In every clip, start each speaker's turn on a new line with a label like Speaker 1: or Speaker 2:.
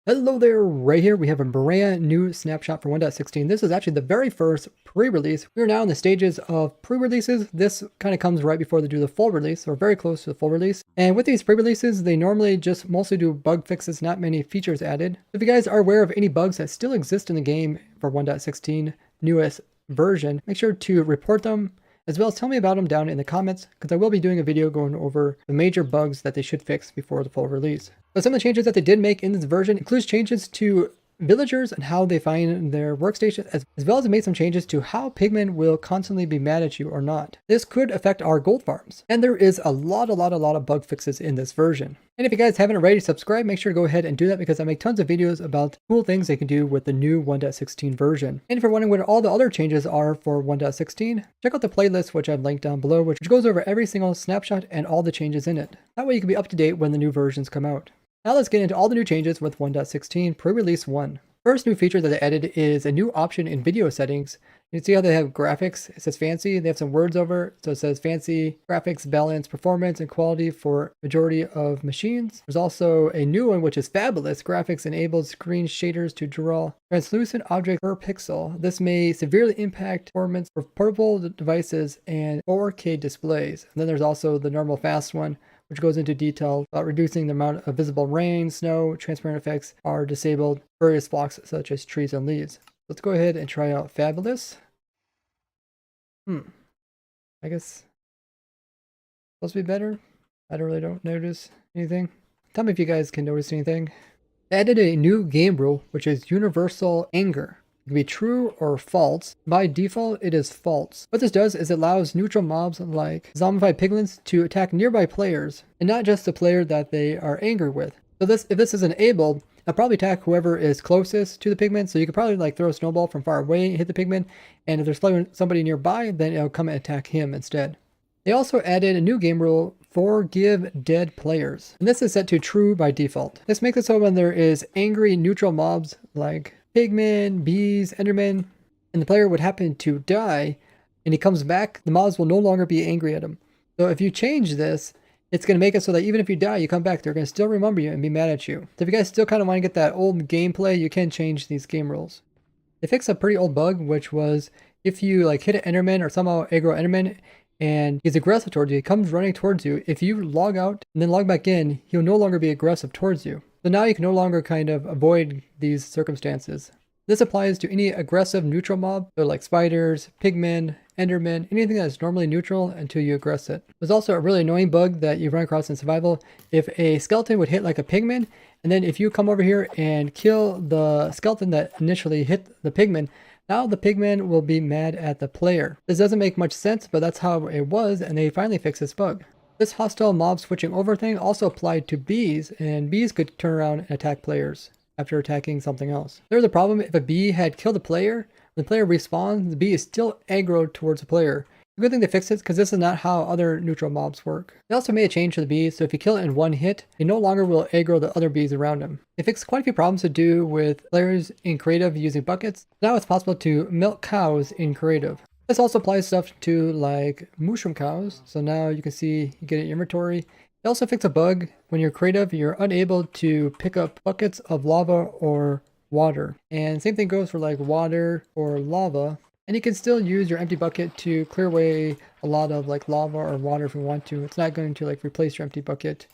Speaker 1: Hello there, right here we have a brand new snapshot for 1.16. This is actually the very first pre-release. We are now in the stages of pre-releases. This kind of comes right before they do the full release, so we're very close to the full release. And with these pre-releases, they normally just mostly do bug fixes, not many features added. If you guys are aware of any bugs that still exist in the game for 1.16 newest version, make sure to report them, as well as tell me about them down in the comments, because I will be doing a video going over the major bugs that they should fix before the full release. But some of the changes that they did make in this version includes changes to villagers and how they find their workstation, as well as it made some changes to how Pigman will constantly be mad at you or not. This could affect our gold farms, and there is a lot of bug fixes in this version. And if you guys haven't already subscribed, make sure to go ahead and do that, because I make tons of videos about cool things they can do with the new 1.16 version. And if you're wondering what all the other changes are for 1.16, check out the playlist, which I've linked down below, which goes over every single snapshot and all the changes in it. That way you can be up to date when the new versions come out. Now let's get into all the new changes with 1.16 pre-release 1. First new feature that they added is a new option in video settings. You can see how they have graphics. It says fancy. They have some words over it. So it says fancy graphics, balance, performance, and quality for majority of machines. There's also a new one, which is fabulous. Graphics enables screen shaders to draw translucent objects per pixel. This may severely impact performance for portable devices and 4K displays. And then there's also the normal fast one, which goes into detail about reducing the amount of visible rain, snow, transparent effects are disabled, various blocks such as trees and leaves. Let's go ahead and try out Fabulous. I guess supposed to be better. I really don't notice anything. Tell me if you guys can notice anything. They added a new game rule, which is universal anger. It can be true or false. By default, it is false. What this does is it allows neutral mobs like zombified piglins to attack nearby players, and not just the player that they are angry with. So if this is enabled, it'll probably attack whoever is closest to the pigman. So you could probably like throw a snowball from far away, hit the pigman, and if there's somebody nearby, then it'll come and attack him instead. They also added a new game rule, forgive dead players, and this is set to true by default. This makes it so when there is angry neutral mobs like Pigman, bees, endermen, and the player would happen to die, and he comes back, the mobs will no longer be angry at him. So if you change this, it's going to make it so that even if you die, you come back, they're going to still remember you and be mad at you. So if you guys still kind of want to get that old gameplay, you can change these game rules. They fixed a pretty old bug, which was if you like hit an enderman or somehow aggro enderman, and he's aggressive towards you, he comes running towards you. If you log out and then log back in, he'll no longer be aggressive towards you. So now you can no longer kind of avoid these circumstances. This applies to any aggressive neutral mob, so like spiders, pigmen, endermen, anything that's normally neutral until you aggress it. There's also a really annoying bug that you run across in survival. If a skeleton would hit like a pigman, and then if you come over here and kill the skeleton that initially hit the pigman, now the pigman will be mad at the player. This doesn't make much sense, but that's how it was, and they finally fixed this bug. This hostile mob switching over thing also applied to bees, and bees could turn around and attack players after attacking something else. There's a problem if a bee had killed a player, when the player respawns, the bee is still aggroed towards the player. The good thing they fixed it because this is not how other neutral mobs work. They also made a change to the bees, so if you kill it in one hit, it no longer will aggro the other bees around him. They fixed quite a few problems to do with players in creative using buckets. Now it's possible to milk cows in creative. This also applies stuff to like mushroom cows. So now you can see you get an inventory. They also fix a bug when you're creative, you're unable to pick up buckets of lava or water. And same thing goes for like water or lava. And you can still use your empty bucket to clear away a lot of like lava or water if you want to. It's not going to like replace your empty bucket,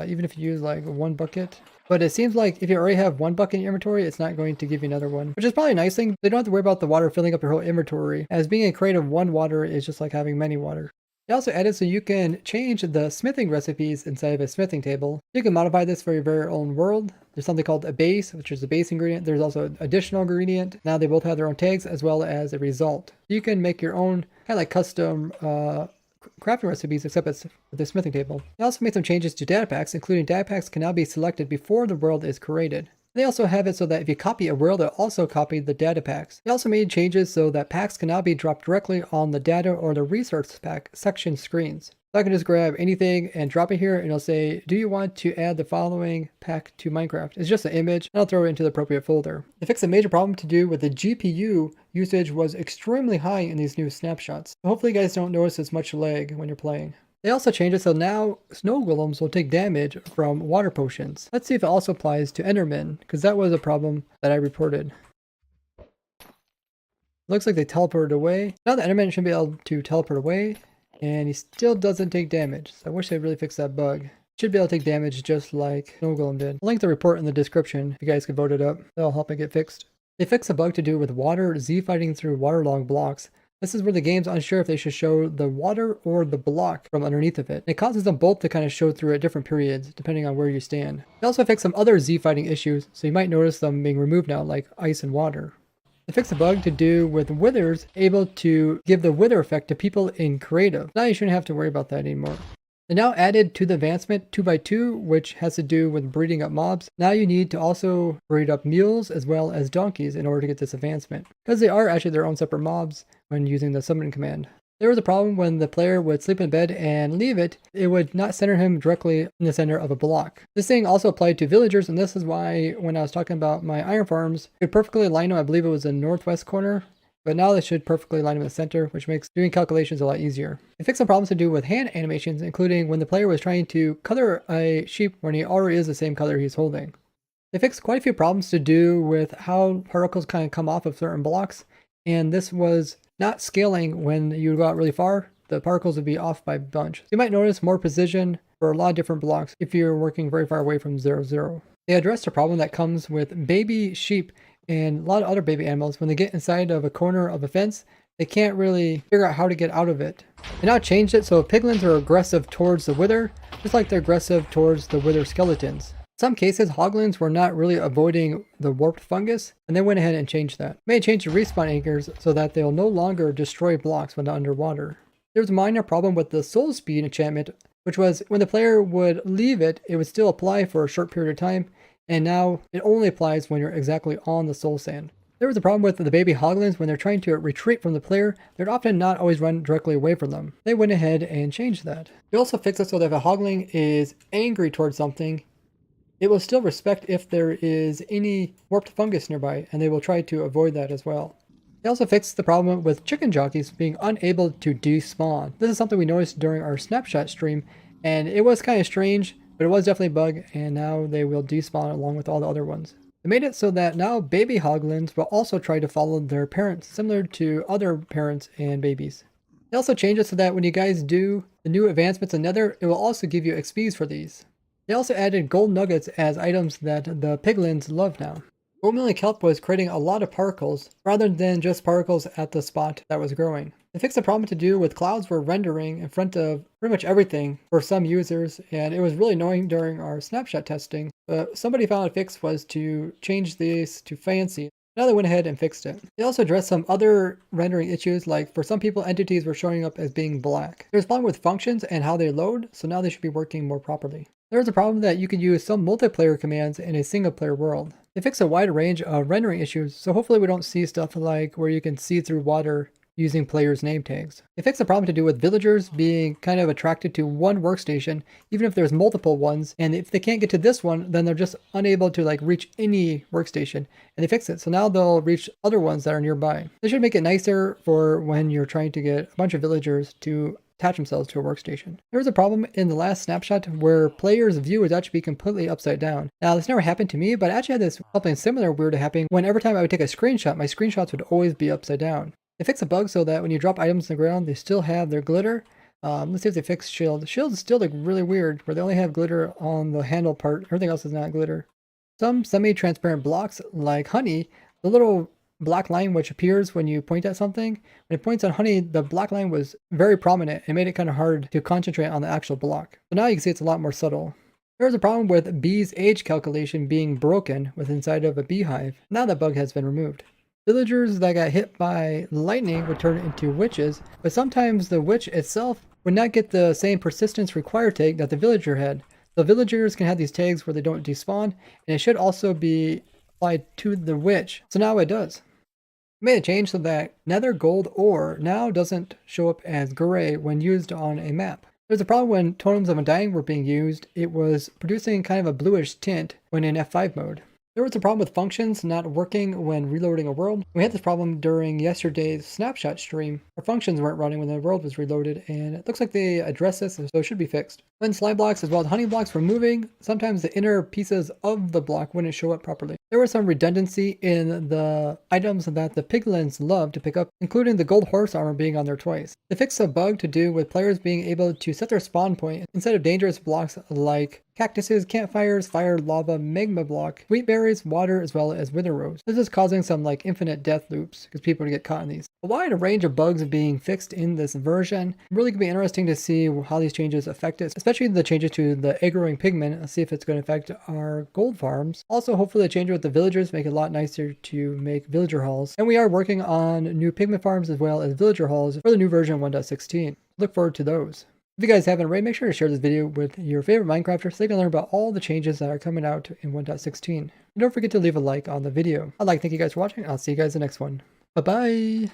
Speaker 1: even if you use like one bucket. But it seems like if you already have one bucket in your inventory, it's not going to give you another one, which is probably a nice thing. They don't have to worry about the water filling up your whole inventory, as being a crate of one water is just like having many water. They also added so you can change the smithing recipes inside of a smithing table. You can modify this for your very own world. There's something called a base, which is the base ingredient. There's also an additional ingredient. Now they both have their own tags as well as a result. You can make your own kind of like custom crafting recipes, except it's the smithing table. They also made some changes to data packs, including data packs can now be selected before the world is created. They also have it so that if you copy a world, it'll also copy the data packs. They also made changes so that packs can now be dropped directly on the data or the resource pack section screens. So I can just grab anything and drop it here, and it'll say, do you want to add the following pack to Minecraft? It's just an image, and I'll throw it into the appropriate folder. They fixed a major problem to do with the GPU usage was extremely high in these new snapshots. So hopefully you guys don't notice as much lag when you're playing. They also changed it so now snow golems will take damage from water potions. Let's see if it also applies to endermen, because that was a problem that I reported. Looks like they teleported away. Now the enderman should be able to teleport away, and he still doesn't take damage. So I wish they'd really fix that bug. Should be able to take damage just like snow golem did. I'll link the report in the description if you guys can vote it up. That'll help it get fixed. They fixed a bug to do with water z-fighting through waterlogged blocks. This is where the game's unsure if they should show the water or the block from underneath of it. It causes them both to kind of show through at different periods, depending on where you stand. They also fixed some other z-fighting issues, so you might notice them being removed now, like ice and water. They fixed a bug to do with withers, able to give the wither effect to people in creative. Now you shouldn't have to worry about that anymore. They now added to the advancement 2x2, which has to do with breeding up mobs. Now you need to also breed up mules as well as donkeys in order to get this advancement, because they are actually their own separate mobs when using the summon command. There was a problem when the player would sleep in bed and leave it, it would not center him directly in the center of a block. This thing also applied to villagers, and this is why when I was talking about my iron farms, it could perfectly align them, I believe it was the northwest corner. But now they should perfectly align them in the center, which makes doing calculations a lot easier. It fixed some problems to do with hand animations, including when the player was trying to color a sheep when he already is the same color he's holding. They fixed quite a few problems to do with how particles kind of come off of certain blocks, and this was not scaling when you go out really far. The particles would be off by a bunch. So you might notice more precision for a lot of different blocks if you're working very far away from 0, 0. They addressed a problem that comes with baby sheep and a lot of other baby animals. When they get inside of a corner of a fence, they can't really figure out how to get out of it. They now changed it so piglins are aggressive towards the wither, just like they're aggressive towards the wither skeletons. In some cases, hoglins were not really avoiding the warped fungus, and they went ahead and changed that. They changed the respawn anchors so that they'll no longer destroy blocks when they're underwater. There was a minor problem with the soul speed enchantment, which was when the player would leave it, it would still apply for a short period of time, and now it only applies when you're exactly on the soul sand. There was a problem with the baby hoglins. When they're trying to retreat from the player, they'd often not always run directly away from them. They went ahead and changed that. They also fixed it so that if a hoglin is angry towards something, it will still respect if there is any warped fungus nearby, and they will try to avoid that as well. They also fixed the problem with chicken jockeys being unable to despawn. This is something we noticed during our snapshot stream, and it was kind of strange, but it was definitely a bug, and now they will despawn along with all the other ones. They made it so that now baby hoglins will also try to follow their parents, similar to other parents and babies. They also changed it so that when you guys do the new advancements in Nether, it will also give you XPs for these. They also added gold nuggets as items that the piglins love now. Oatmeal kelp was creating a lot of particles, rather than just particles at the spot that was growing. They fixed the problem to do with clouds were rendering in front of pretty much everything for some users, and it was really annoying during our snapshot testing, but somebody found a fix was to change these to fancy. Now they went ahead and fixed it. They also addressed some other rendering issues, like for some people entities were showing up as being black. There's a problem with functions and how they load, so now they should be working more properly. There's a problem that you can use some multiplayer commands in a single player world. They fixed a wide range of rendering issues, so hopefully we don't see stuff like where you can see through water using players' name tags. They fixed a problem to do with villagers being kind of attracted to one workstation, even if there's multiple ones, and if they can't get to this one, then they're just unable to reach any workstation, and they fixed it, so now they'll reach other ones that are nearby. They should make it nicer for when you're trying to get a bunch of villagers to attach themselves to a workstation. There was a problem in the last snapshot where players' view would actually be completely upside down. Now this never happened to me, but I actually had this something similar weird happening when every time I would take a screenshot, my screenshots would always be upside down. They fixed a bug so that when you drop items on the ground, they still have their glitter. Let's see if they fix shield. Shield is still really weird, where they only have glitter on the handle part. Everything else is not glitter. Some semi-transparent blocks, like honey, the little black line which appears when you point at something, when it points at honey, the black line was very prominent. It made it kind of hard to concentrate on the actual block. So now you can see it's a lot more subtle. There was a problem with bees' age calculation being broken with inside of a beehive. Now that bug has been removed. Villagers that got hit by lightning would turn into witches, but sometimes the witch itself would not get the same persistence required tag that the villager had. So villagers can have these tags where they don't despawn, and it should also be applied to the witch. So now it does. We made a change so that nether gold ore now doesn't show up as gray when used on a map. There's a problem when totems of undying were being used. It was producing kind of a bluish tint when in F5 mode. There was a problem with functions not working when reloading a world. We had this problem during yesterday's snapshot stream. Our functions weren't running when the world was reloaded, and it looks like they addressed this, so it should be fixed. When slime blocks as well as honey blocks were moving, sometimes the inner pieces of the block wouldn't show up properly. There was some redundancy in the items that the piglins love to pick up, including the gold horse armor being on there twice. They fixed a bug to do with players being able to set their spawn point instead of dangerous blocks like cactuses, campfires, fire, lava, magma block, wheat berries, water, as well as wither rose. This is causing some like infinite death loops because people get caught in these. A wide range of bugs being fixed in this version. Really could be interesting to see how these changes affect it, especially the changes to the aggroing pigmen. Let's see if it's going to affect our gold farms. Also, hopefully the changes with the villagers make it a lot nicer to make villager halls. And we are working on new pigment farms as well as villager halls for the new version 1.16. Look forward to those. If you guys haven't already, make sure to share this video with your favorite Minecrafters so they can learn about all the changes that are coming out in 1.16. And don't forget to leave a like on the video. I'd like to thank you guys for watching. I'll see you guys in the next one. Bye-bye!